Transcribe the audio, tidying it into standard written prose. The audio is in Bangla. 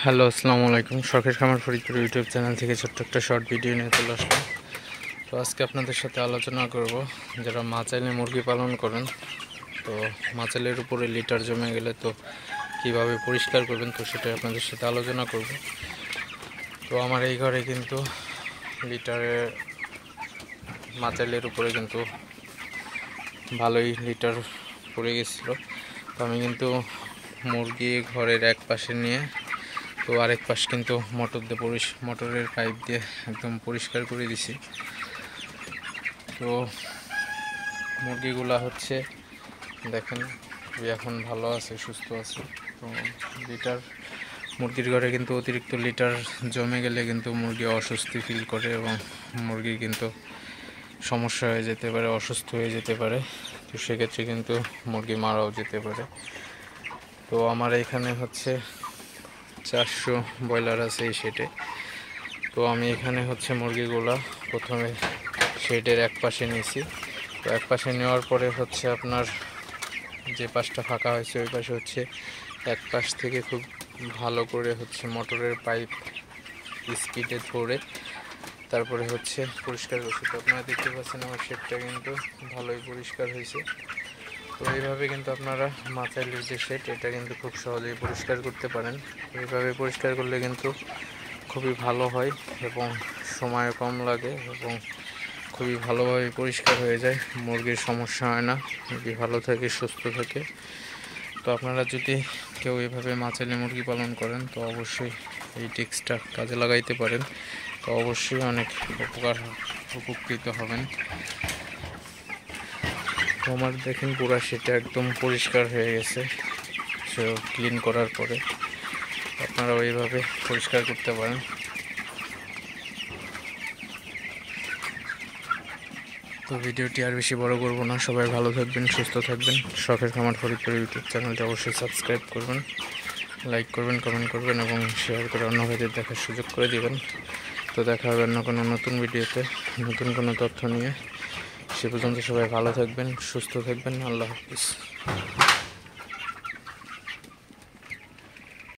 হ্যালো, আসসালামু আলাইকুম। শখের খামার ফরিদপুর ইউটিউব চ্যানেল থেকে ছোট্ট একটা শর্ট ভিডিও নিয়ে চলে আসলাম। তো আজকে আপনাদের সাথে আলোচনা করব, যারা মাচাইলে মুরগি পালন করেন, তো মাচাইলের উপরে লিটার জমে গেলে তো কিভাবে পরিষ্কার করবেন, তো সেটা আপনাদের সাথে আলোচনা করব। তো আমার এই ঘরে কিন্তু লিটারে মাচাইলের উপরে কিন্তু ভালোই লিটার পড়ে গেছিলো। তো আমি কিন্তু মুরগি ঘরের এক পাশে নিয়ে তো আরেক পাশ কিন্তু মোটরের পাইপ দিয়ে একদম পরিষ্কার করে দিছি। তো মুরগিগুলা হচ্ছে দেখেন এখন ভালো আছে, সুস্থ আছে। তো মুরগির ঘরে কিন্তু অতিরিক্ত লিটার জমে গেলে কিন্তু মুরগি অস্বস্তি ফিল করে এবং মুরগি কিন্তু সমস্যা হয়ে যেতে পারে, অসুস্থ হয়ে যেতে পারে। তো সেক্ষেত্রে কিন্তু মুরগি মারাও যেতে পারে। তো আমার এখানে হচ্ছে 400 ব্রয়লার আছে এই শেডে। তো আমি এখানে হচ্ছে মুরগিগুলা প্রথমে শেডের এক পাশে নিয়েছি। তো এক পাশে নেওয়ার পরে হচ্ছে আপনার যে পাশটা ফাঁকা হয়েছে ওই পাশে হচ্ছে এক পাশ থেকে খুব ভালো করে হচ্ছে মোটরের পাইপ স্পিডে ধরে তারপরে হচ্ছে পরিষ্কার করছি। তো আপনারা দেখতে পাচ্ছেন আমার শেডটা কিন্তু ভালোই পরিষ্কার হয়েছে। তো এইভাবে কিন্তু আপনারা মাচাইলের যে শেড এটা কিন্তু খুব সহজেই পরিষ্কার করতে পারেন। এইভাবে পরিষ্কার করলে কিন্তু খুবই ভালো হয় এবং সময় কম লাগে এবং খুবই ভালোভাবে পরিষ্কার হয়ে যায়, মুরগির সমস্যা হয় না, মুরগি ভালো থাকে, সুস্থ থাকে। তো আপনারা যদি কেউ এভাবে মাচাইলে মুরগি পালন করেন তো অবশ্যই এই টিপসটা কাজে লাগাইতে পারেন। তো অবশ্যই অনেক উপকৃত হবেন। তো আমার দেখেন পুরা সেটা একদম পরিষ্কার হয়ে গেছে ক্লিন করার পরে। আপনারা ওইভাবে পরিষ্কার করতে পারেন। তো ভিডিওটি আর বেশি বড় করব না, সবাই ভালো থাকবেন, সুস্থ থাকবেন। শখের খামার ফরিদপুর ইউটিউব চ্যানেলটি অবশ্যই সাবস্ক্রাইব করবেন, লাইক করবেন, কমেন্ট করবেন এবং শেয়ার করে অন্য ভাইদের দেখার সুযোগ করে দিবেন। তো দেখা হবে অন্য কোনো নতুন ভিডিওতে নতুন কোনো তথ্য নিয়ে। সে পর্যন্ত সবাই ভালো থাকবেন, সুস্থ থাকবেন। আল্লাহ হাফিজ।